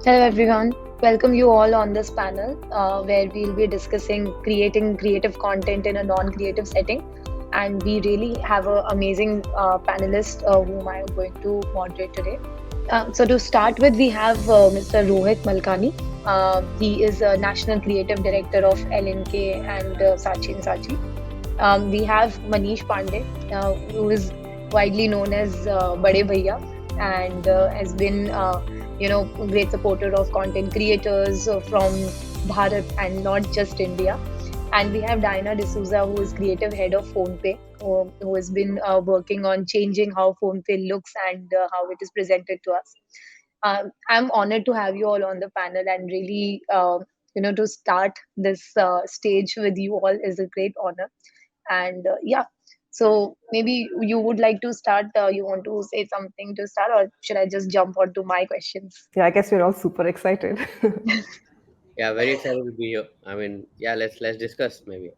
Hello everyone, welcome you all on this panel where we'll be discussing creating creative content in a non-creative setting. And we really have an amazing panelist whom I am going to moderate today. So to start with, we have Mr. Rohit Malkani. He is a National Creative Director of L&K and Saatchi Saatchi. We have Manish Pandey, who is widely known as Bade Bhaiya and has been, a great supporter of content creators from Bharat and not just India. And we have Diana D'Souza, who is creative head of PhonePe, who has been working on changing how PhonePe looks and how it is presented to us. I'm honored to have you all on the panel and really, to start this stage with you all is a great honor. And yeah, so maybe you would like to start. You want to say something to start, or should I just jump on to my questions? Yeah, I guess we're all super excited. Yeah, very excited to be here. Yeah, let's discuss maybe.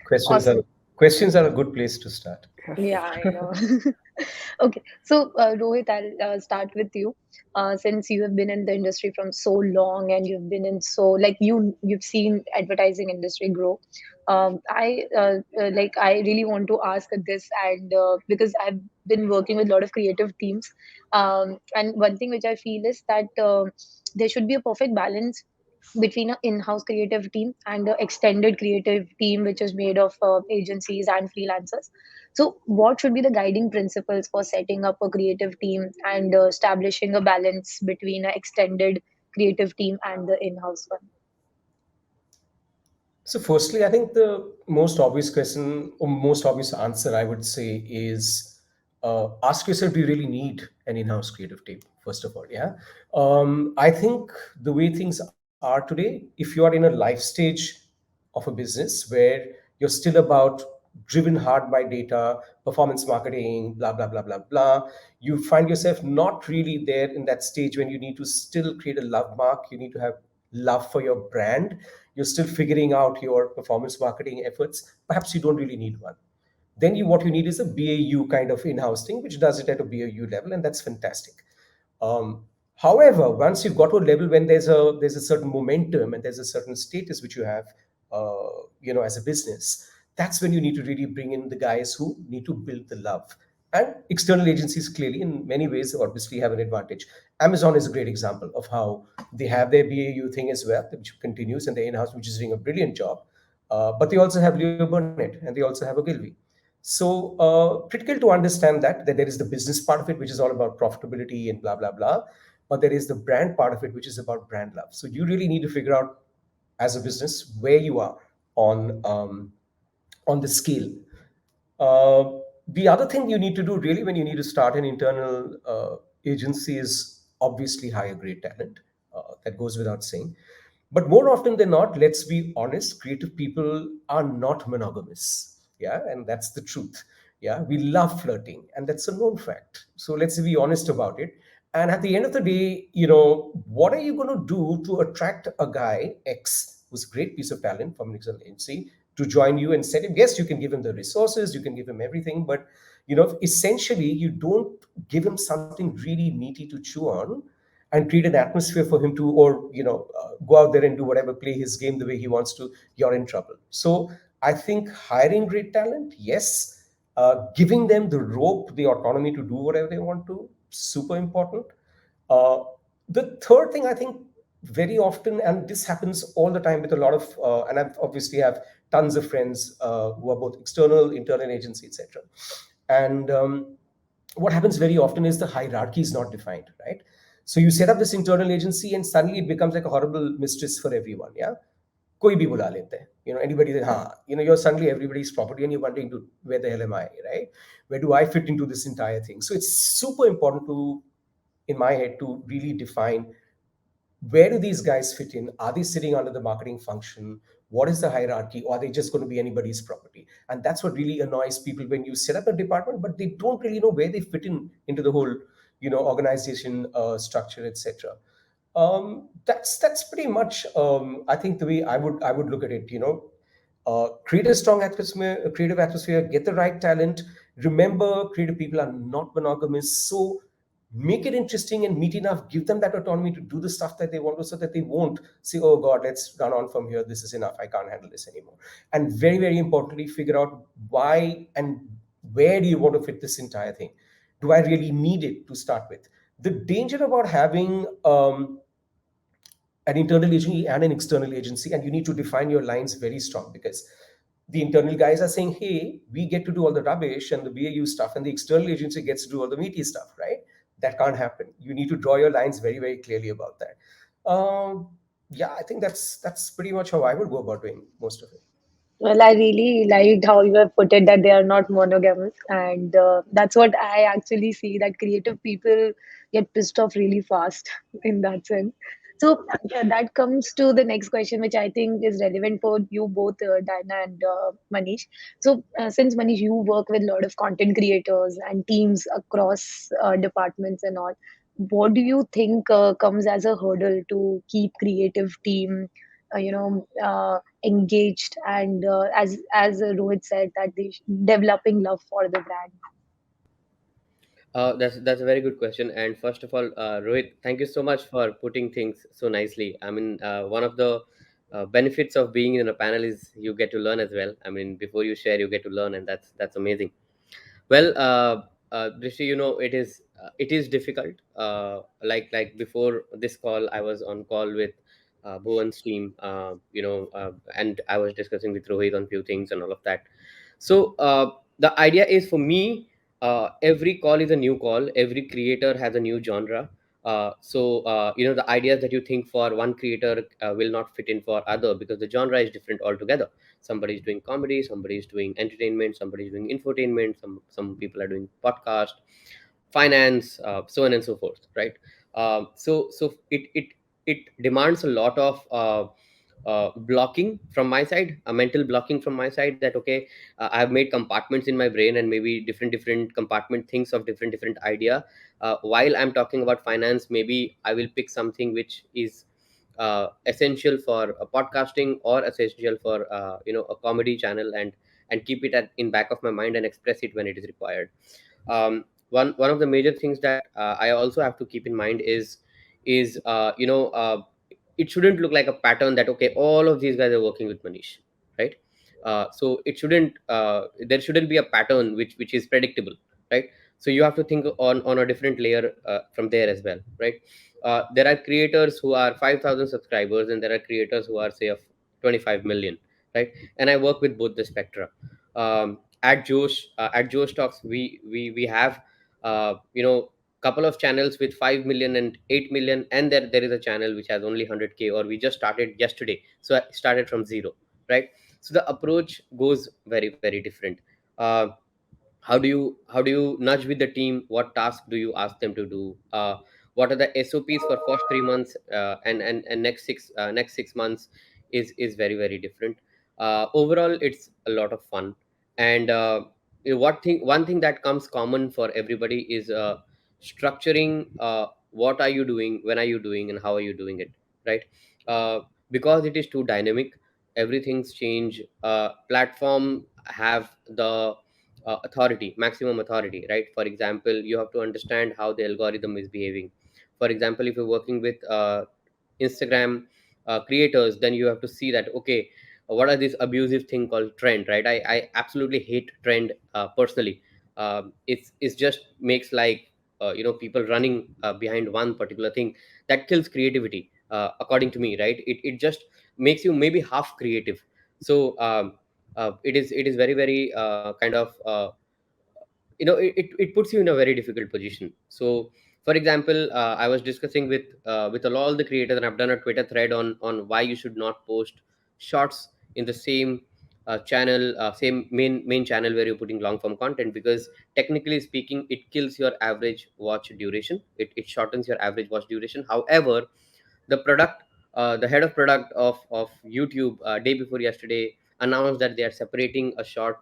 Questions are Awesome. questions are a good place to start. Yeah, Yes. I know. Okay, so Rohit, I'll start with you. Since you have been in the industry from so long, and you've been in so like you've seen advertising industry grow. I really want to ask this, and because I've been working with a lot of creative teams, and one thing which I feel is that there should be a perfect balance between an in-house creative team and an extended creative team, which is made of agencies and freelancers. So, what should be the guiding principles for setting up a creative team and establishing a balance between an extended creative team and the in-house one? So, firstly, I think the most obvious question or most obvious answer I would say is ask yourself: do you really need an in-house creative team? First of all, yeah. I think the way things are today, if you are in a life stage of a business where you're still about driven hard by data, performance marketing, blah blah blah blah blah, you find yourself not really there in that stage when you need to still create a love mark. You need to have love for your brand. You're still figuring out your performance marketing efforts. Perhaps you don't really need one. Then what you need is a BAU kind of in-house thing, which does it at a BAU level, and that's fantastic. Um, However, once you've got to a level when there's a certain momentum and there's a certain status which you have, as a business, that's when you need to really bring in the guys who need to build the love. And external agencies clearly, in many ways, obviously have an advantage. Amazon is a great example of how they have their BAU thing as well, which continues, and their in-house, which is doing a brilliant job. But they also have Leo Burnett and they also have Ogilvy. So critical to understand that there is the business part of it, which is all about profitability and blah blah blah, but there is the brand part of it, which is about brand love. So you really need to figure out as a business where you are on the scale. The other thing you need to do really when you need to start an internal agency is obviously hire great talent. That goes without saying. But more often than not, let's be honest, creative people are not monogamous. Yeah, and that's the truth. Yeah, we love flirting, and that's a known fact. So let's be honest about it. And at the end of the day, what are you going to do to attract a guy X who's a great piece of talent from an external agency to join you and set him? Yes, you can give him the resources, you can give him everything, but essentially, you don't give him something really meaty to chew on and create an atmosphere for him to, or go out there and do whatever, play his game the way he wants to. You're in trouble. So I think hiring great talent, yes. Giving them the rope, the autonomy to do whatever they want to, super important. uh, the third thing I think very often, and this happens all the time with a lot of, and I obviously have tons of friends who are both external, internal agency, etc. And what happens very often is the hierarchy is not defined, right? So you set up this internal agency, and suddenly it becomes like a horrible mistress for everyone. Yeah, कोई भी बुला लेते हैं. Anybody that, you're suddenly everybody's property, and you're wondering to where the hell am I, right? Where do I fit into this entire thing? So it's super important to, in my head, to really define where do these guys fit in? Are they sitting under the marketing function? What is the hierarchy? Or are they just going to be anybody's property? And that's what really annoys people when you set up a department, but they don't really know where they fit in into the whole, organization structure, etc. That's pretty much, I think, the way I would look at it. Create a strong atmosphere, a creative atmosphere, get the right talent. Remember, creative people are not monogamous. So make it interesting and meet enough, give them that autonomy to do the stuff that they want to, so that they won't say, oh God, let's run on from here, this is enough, I can't handle this anymore. And very, very importantly, figure out why and where do you want to fit this entire thing. Do I really need it to start with? The danger about having an internal agency and an external agency, and you need to define your lines very strong, because the internal guys are saying, hey, we get to do all the rubbish and the BAU stuff, and the external agency gets to do all the meaty stuff, right? That can't happen. You need to draw your lines very, very clearly about that. Yeah, I think that's pretty much how I would go about doing most of it. Well, I really liked how you have put it that they are not monogamous, and that's what I actually see that creative people get pissed off really fast in that sense. So that comes to the next question, which I think is relevant for you both, Diana and Manish. So, since Manish, you work with a lot of content creators and teams across departments and all, what do you think comes as a hurdle to keep creative team, engaged and as Rohit said that they developing love for the brand. That's a very good question. And first of all, Rohit, thank you so much for putting things so nicely. I mean, one of the benefits of being in a panel is you get to learn as well. I mean, before you share, you get to learn, and that's amazing. Well, Drishi, it is difficult. Like before this call, I was on call with Bhuvan's team, and I was discussing with Rohit on few things and all of that. So the idea is for me, every call is a new call. Every creator has a new genre. The ideas that you think for one creator will not fit in for other, because the genre is different altogether. Somebody is doing comedy, somebody is doing entertainment, somebody is doing infotainment, some people are doing podcast, finance, so on and so forth, right? So it demands a lot of blocking from my side, a mental blocking from my side, that okay, I have made compartments in my brain, and maybe different compartment thinks of different idea. While I'm talking about finance, maybe I will pick something which is essential for podcasting, or essential for a comedy channel, and keep it in back of my mind and express it when it is required. One of the major things that I also have to keep in mind is it shouldn't look like a pattern that okay, all of these guys are working with Manish, right? So it shouldn't there shouldn't be a pattern which is predictable, right? So you have to think on a different layer from there as well, right? There are creators who are 5,000 subscribers, and there are creators who are say of 25 million, right? And I work with both the spectra. At Josh Talks, we have couple of channels with 5 million and 8 million, and there is a channel which has only 100K, or we just started yesterday, so I started from zero, right? So the approach goes very, very different. uh, how do you nudge with the team? What task do you ask them to do? What are the SOPs for first 3 months, and next 6 months is very, very different. Overall, it's a lot of fun. And one thing that comes common for everybody is structuring. What are you doing, when are you doing, and how are you doing it, right? Because it is too dynamic, everything's change. Platform have the maximum authority, right? For example, you have to understand how the algorithm is behaving. For example, if you're working with Instagram creators, then you have to see that okay, what are this abusive thing called trend, right? I absolutely hate trend personally. It's just makes like people running behind one particular thing, that kills creativity, according to me, right? It just makes you maybe half creative. So it is very, very kind of it puts you in a very difficult position. So for example, I was discussing with all the creators, and I've done a Twitter thread on why you should not post shorts in the same channel, same main channel where you're putting long form content, because technically speaking, it kills your average watch duration. It shortens your average watch duration. However, the head of product of YouTube, day before yesterday, announced that they are separating a short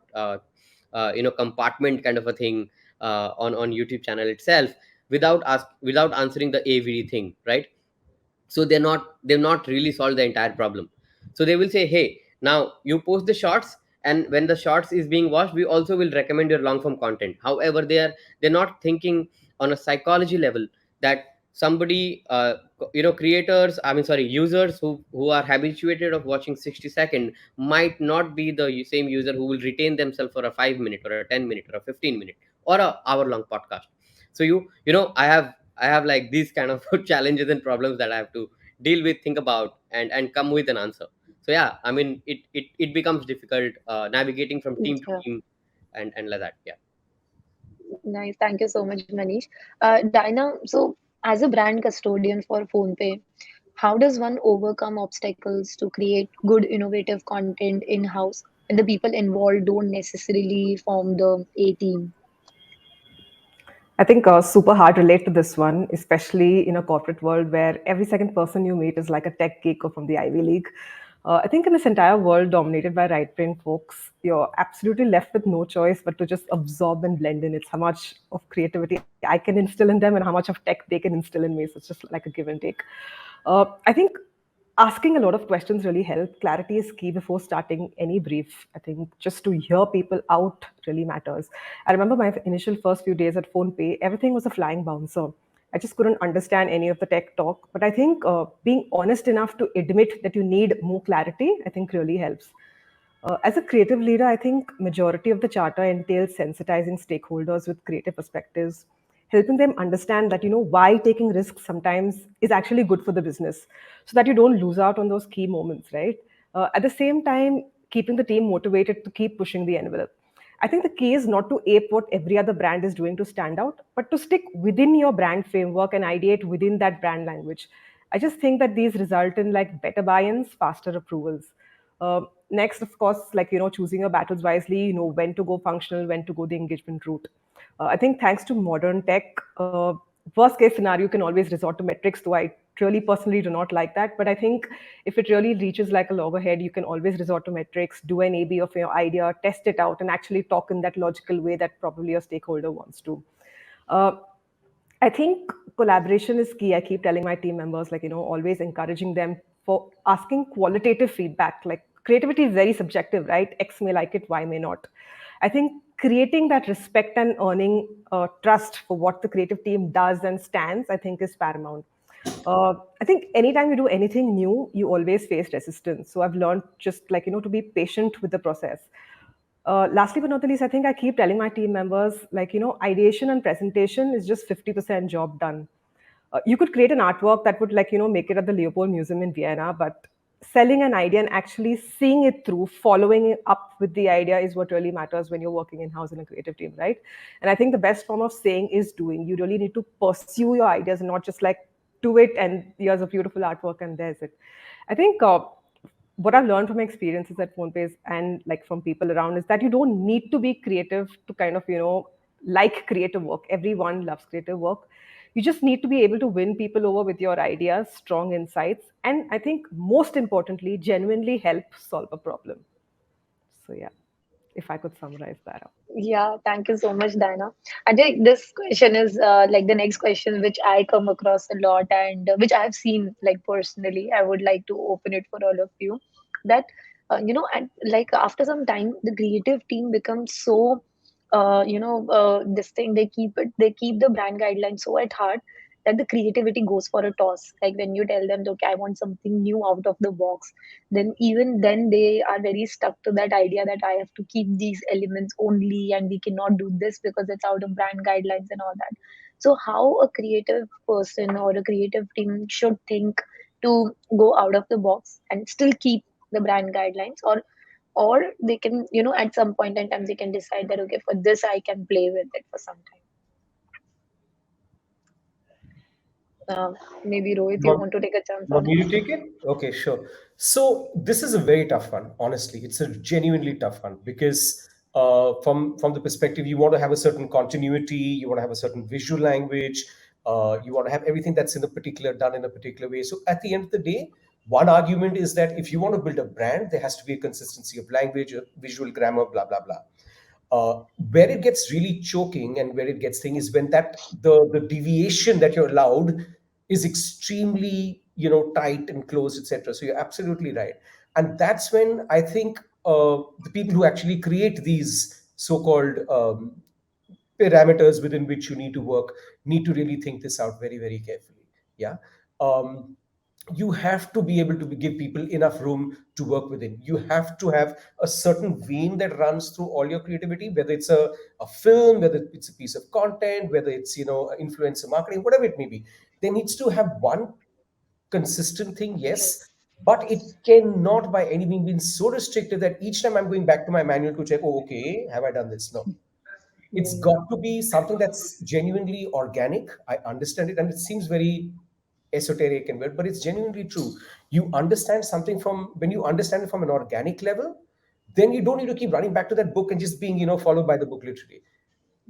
compartment kind of a thing on YouTube channel itself, without answering the AVD thing, right? So they've not really solved the entire problem. So they will say, hey, now you post the shorts, and when the shorts is being watched, we also will recommend your long form content. However, they're not thinking on a psychology level, that somebody, creators, I mean, sorry, users who are habituated of watching 60-second might not be the same user who will retain themselves for a 5 minute or a 10 minute or a 15 minute or a hour long podcast. So I have like these kind of challenges and problems that I have to deal with, think about, and come with an answer. So yeah, I mean, it becomes difficult navigating from team to Yeah. team, and like that. Yeah. Nice. Thank you so much, Manish. Dinah, so as a brand custodian for PhonePe, how does one overcome obstacles to create good, innovative content in-house when the people involved don't necessarily form the A team? I think super hard to relate to this one, especially in a corporate world where every second person you meet is like a tech geek or from the Ivy League. I think in this entire world dominated by right brain folks, you're absolutely left with no choice but to just absorb and blend in. It's how much of creativity I can instill in them and how much of tech they can instill in me. So it's just like a give and take. I think asking a lot of questions really help. Clarity is key before starting any brief. I think just to hear people out really matters. I remember my initial first few days at PhonePe, everything was a flying bouncer. I just couldn't understand any of the tech talk. But I think being honest enough to admit that you need more clarity, I think really helps. As a creative leader, I think majority of the charter entails sensitizing stakeholders with creative perspectives, helping them understand that why taking risks sometimes is actually good for the business, so that you don't lose out on those key moments, right? At the same time, keeping the team motivated to keep pushing the envelope. I think the key is not to ape what every other brand is doing to stand out, but to stick within your brand framework and ideate within that brand language. I just think that these result in like better buy-ins, faster approvals. Next, of course, like choosing your battles wisely. You know when to go functional, when to go the engagement route. I think thanks to modern tech, worst case scenario, you can always resort to metrics. Though I really personally do not like that, but I think if it really reaches like a loggerhead, you can always resort to metrics, do an A/B of your idea, test it out, and actually talk in that logical way that probably your stakeholder wants to. Uh, I think collaboration is key. I keep telling my team members, like, always encouraging them for asking qualitative feedback. Like, creativity is very subjective, right? X may like it, Y may not. I think creating that respect and earning trust for what the creative team does and stands, I think, is paramount. I think anytime you do anything new, you always face resistance. So I've learned just like, to be patient with the process. Lastly but not the least, I think I keep telling my team members, like, ideation and presentation is just 50% job done. You could create an artwork that would, like, make it at the Leopold Museum in Vienna, but selling an idea and actually seeing it through, following it up with the idea is what really matters when you're working in house in a creative team, right? And I think the best form of saying is doing. You really need to pursue your ideas and not just like do it and here's a beautiful artwork and there's it. I think what I've learned from experiences at PhonePe and like from people around is that you don't need to be creative to kind of, like creative work. Everyone loves creative work. You just need to be able to win people over with your ideas, strong insights, and I think most importantly, genuinely help solve a problem. So, yeah, if I could summarize that up. Yeah, thank you so much, Diana. I think this question is like the next question which I come across a lot and which I've seen like personally. I would like to open it for all of you. That and like after some time, the creative team becomes so this thing they keep the brand guidelines so at heart that the creativity goes for a toss. Like when you tell them, okay, I want something new out of the box, then even then they are very stuck to that idea that I have to keep these elements only and we cannot do this because it's out of brand guidelines and all that. So how a creative person or a creative team should think to go out of the box and still keep the brand guidelines, or they can at some point in time they can decide that okay, for this I can play with it for some time. Maybe Rohit, you Want, want to take a chance want on me it? to take it? Okay, sure. So this is a very tough one. Honestly, it's a genuinely tough one because from the perspective, you want to have a certain continuity, you want to have a certain visual language, you want to have everything that's in a particular done in a particular way. So at the end of the day, one argument is that if you want to build a brand, there has to be a consistency of language, visual grammar, blah blah blah. Where it gets really choking and where it gets thing is when that the deviation that you're allowed is extremely tight and close, etc. So you're absolutely right, and that's when I think the people who actually create these so-called parameters within which you need to work, need to really think this out very, very carefully. Yeah. um, you have to be able to give people enough room to work within. You have to have a certain vein that runs through all your creativity, whether it's a film, whether it's a piece of content, whether it's, influencer marketing, whatever it may be. There needs to have one consistent thing, yes, but it cannot by any means be so restrictive that each time I'm going back to my manual to check, oh, okay, have I done this? No, it's Hmm. got to be something that's genuinely organic. I understand it, and it seems very esoteric and weird, but it's genuinely true. You understand something from when you understand it from an organic level, then you don't need to keep running back to that book and just being, followed by the book literally.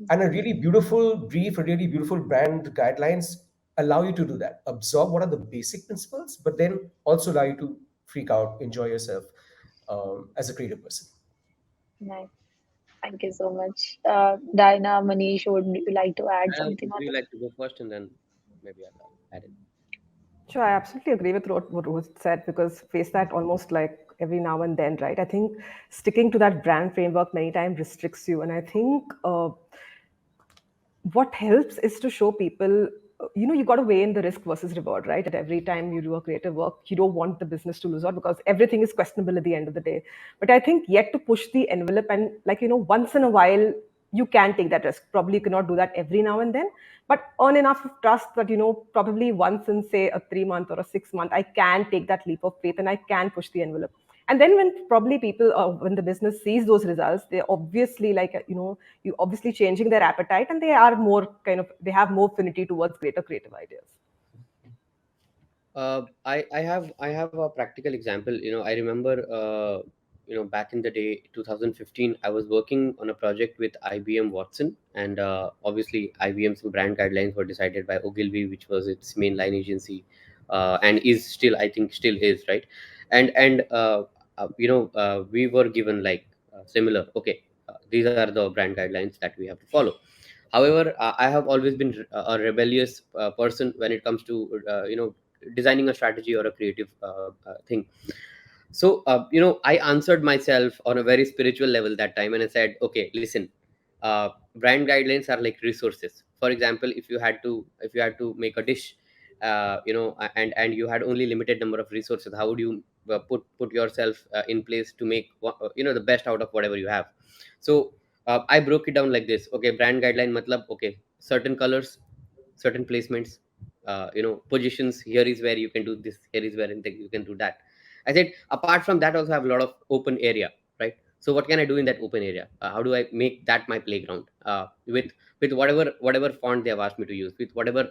And a really beautiful brief, a really beautiful brand guidelines allow you to do that. Absorb what are the basic principles, but then also allow you to freak out, enjoy yourself as a creative person. Nice. Thank you so much. Diana, Manish, would you like to add something Would on you this? like to go first, and then maybe I'll add in? Sure, I absolutely agree with what Rohit said because face that almost like every now and then, right? I think sticking to that brand framework many times restricts you, and I think what helps is to show people, you got to weigh in the risk versus reward, right? At every time you do a creative work, you don't want the business to lose out because everything is questionable at the end of the day. But I think yet to push the envelope and, like, once in a while you can take that risk. Probably you cannot do that every now and then, but earn enough of trust that, probably once in, say, a 3 month or a 6 month, I can take that leap of faith and I can push the envelope. And then when probably people, when the business sees those results, they obviously, like, you obviously changing their appetite, and they are more kind of, they have more affinity towards greater creative ideas. I have a practical example. I remember, back in the day, 2015, I was working on a project with IBM Watson, and obviously IBM's brand guidelines were decided by Ogilvy, which was its mainline agency, and is still, I think, still is, right. And we were given like similar. Okay, these are the brand guidelines that we have to follow. However, I have always been a rebellious person when it comes to designing a strategy or a creative thing. So I answered myself on a very spiritual level that time, and I said, okay, listen, brand guidelines are like resources. For example, if you had to make a dish, and you had only limited number of resources, how would you put yourself in place to make the best out of whatever you have? So I broke it down like this. Okay, brand guideline matlab, okay, certain colors, certain placements, positions. Here is where you can do this, here is where you can do that. I said, apart from that, also have a lot of open area, right? So what can I do in that open area? How do I make that my playground, with whatever font they have asked me to use, with whatever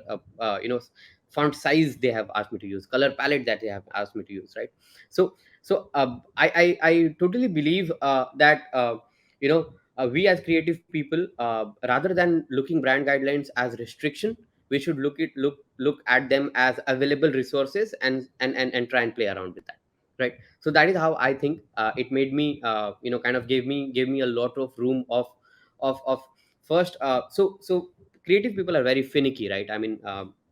font size they have asked me to use, color palette that they have asked me to use, right? So I totally believe that we as creative people, rather than looking brand guidelines as restriction, we should look at them as available resources, and try and play around with that, right? So that is how I think it made me, kind of gave me a lot of room of first. So creative people are very finicky, right? I mean,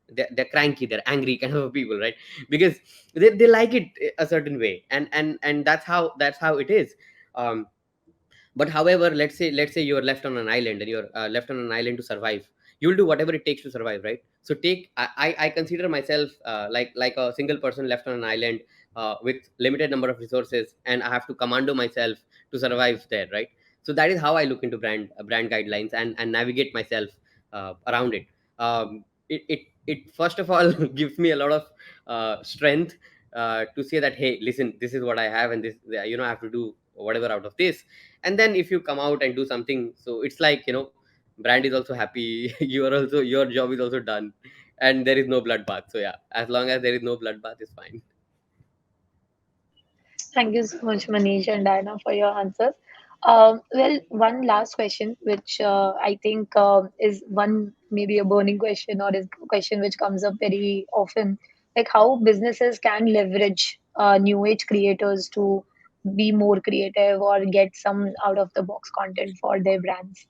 they're cranky, they're angry kind of people, right? Because they like it a certain way, and that's how it is. um, but however, let's say you're left on an island, and you're left on an island to survive. You'll do whatever it takes to survive, right? So I consider myself like a single person left on an island, with limited number of resources, and I have to commando myself to survive there, right? So that is how I look into brand guidelines, and navigate myself around it. It first of all gives me a lot of strength, to say that, hey, listen, this is what I have, and this, I have to do whatever out of this. And then if you come out and do something, so it's like, brand is also happy. Your job is also done, and there is no bloodbath. So yeah, as long as there is no bloodbath, it's fine. Thank you so much, Manish and Diana, for your answers. Well, one last question, which I think is one maybe a burning question, or is a question which comes up very often, like how businesses can leverage new age creators to be more creative or get some out of the box content for their brands.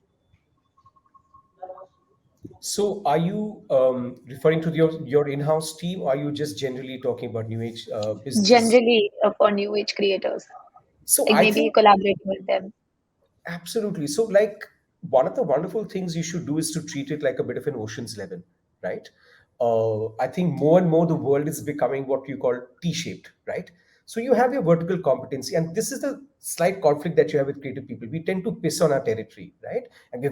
So, are you referring to your in-house team, or are you just generally talking about new age businesses? Generally, for new age creators, So, like I maybe think collaborating with them. absolutely. So, like, one of the wonderful things you should do is to treat it like a bit of an Ocean's 11, right? I think more and more the world is becoming what you call T-shaped, right? So you have your vertical competency, and this is the slight conflict that you have with creative people. We tend to piss on our territory, right? And we're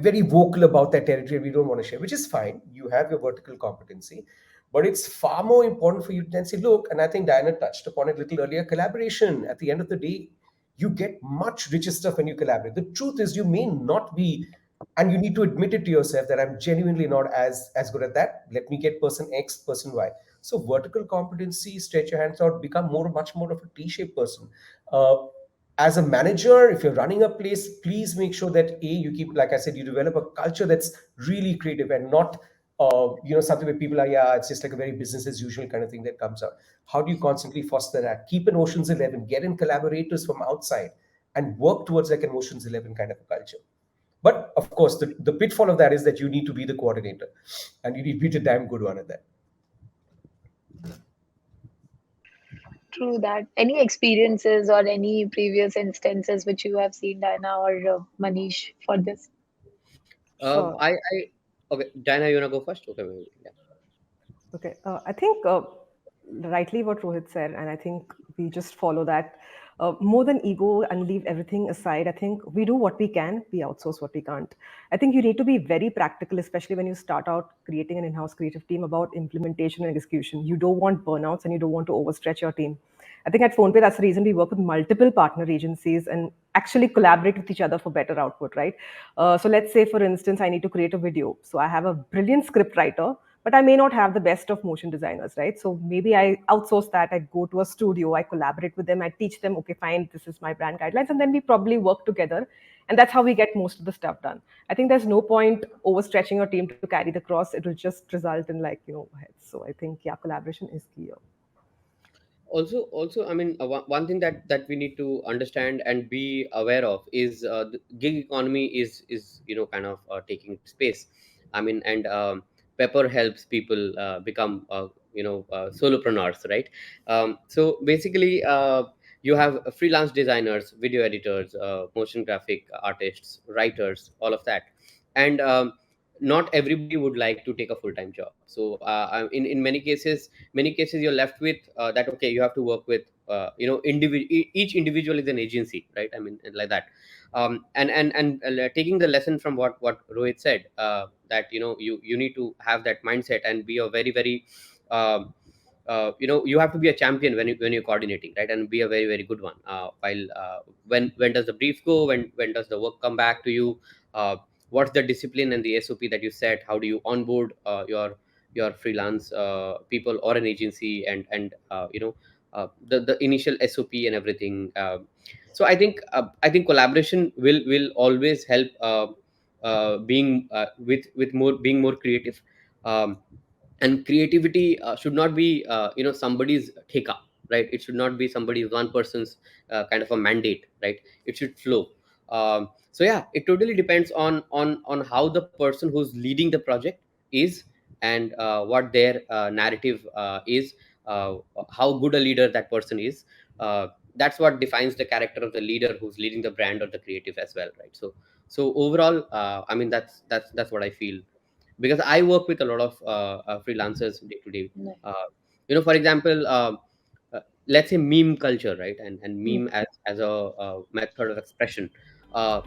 very vocal about that territory. We don't want to share, which is fine. You have your vertical competency, but it's far more important for you to then say, look, and I think Diana touched upon it a little earlier, collaboration. At the end of the day, you get much richer stuff when you collaborate. The truth is, you may not be, and you need to admit it to yourself that I'm genuinely not as good at that. Let me get person X, person Y. So vertical competency, stretch your hands out, become much more of a T-shaped person. Uh, as a manager, if you're running a place, please make sure that you keep, like I said, you develop a culture that's really creative and not something where people are, yeah, it's just like a very business as usual kind of thing that comes out. How do you constantly foster that? Keep an Ocean's 11, get in collaborators from outside, and work towards like an Ocean's 11 kind of a culture. But of course, the pitfall of that is that you need to be the coordinator, and you need to be the damn good one at that. True that. Any experiences or any previous instances which you have seen, Diana or Manish, for this? Sure. Okay, Diana, you wanna go first? Okay, maybe, yeah. Okay, I think rightly what Rohit said, and I think we just follow that. More than ego and leave everything aside, I think we do what we can, we outsource what we can't. I think you need to be very practical, especially when you start out creating an in-house creative team, about implementation and execution. You don't want burnouts and you don't want to overstretch your team. I think at PhonePe, that's the reason we work with multiple partner agencies and actually collaborate with each other for better output, right? So let's say, for instance, I need to create a video. So I have a brilliant script writer, but I may not have the best of motion designers, right? So maybe I outsource that. I go to a studio, I collaborate with them, I teach them, okay, fine, this is my brand guidelines, and then we probably work together. And that's how we get most of the stuff done. I think there's no point overstretching your team to carry the cross. It will just result in, like, heads. So I think, yeah, collaboration is key here. Also, I mean, one thing that we need to understand and be aware of is the gig economy is kind of taking space. I mean, and Pepper helps people become solopreneurs, right? So basically, you have freelance designers, video editors, motion graphic artists, writers, all of that. And not everybody would like to take a full-time job. So in many cases you're left with that, okay, you have to work with each individual is an agency, right? I mean, like that. And taking the lesson from what Rohit said, that you need to have that mindset and be a very very you have to be a champion when you're coordinating, right? And be a very very good one. While when does the brief go, when does the work come back to you, what's the discipline and the SOP that you set, how do you onboard your freelance people or an agency, and the initial SOP and everything. So I think collaboration will always help being more creative. um, and creativity should not be somebody's take up, right? It should not be somebody's one person's kind of a mandate, right? It should flow. So yeah, it totally depends on how the person who's leading the project is, and what their narrative is, uh, how good a leader that person is. That's what defines the character of the leader who's leading the brand or the creative as well, right? So overall, I mean, that's what I feel, because I work with a lot of freelancers day to day. No. For example, let's say meme culture, right? And Mm. meme as a method of expression. Uh,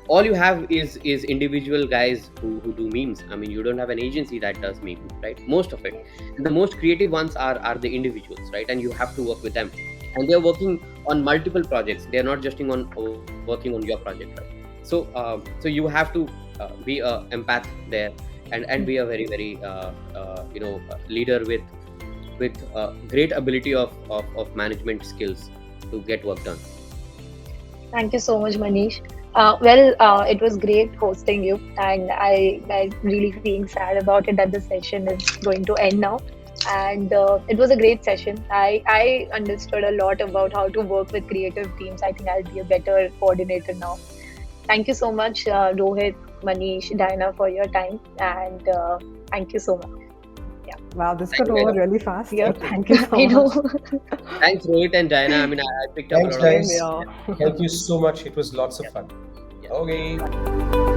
all you have is individual guys who do memes. I mean, you don't have an agency that does meme, right? Most of it. And the most creative ones are the individuals, right? And you have to work with them. And they're working on multiple projects. They're not just working on your project, right? So you have to be a empath there, and be a very very leader with great ability of management skills to get work done. Thank you so much, Manish. Well, it was great hosting you, and I really feeling sad about it that the session is going to end now. And it was a great session. I understood a lot about how to work with creative teams. I think I'll be a better coordinator now. Thank you so much, Rohit, Manish, Diana, for your time, and thank you so much. Yeah, Wow, this Thank got you very over much. really fast. yeah, Thank you so I know. much. Thanks, Rohit and Diana. I mean, I picked up a Thanks, lot of. Same guys. here. Thank you so much. It was lots of fun. Yeah. Okay. Bye.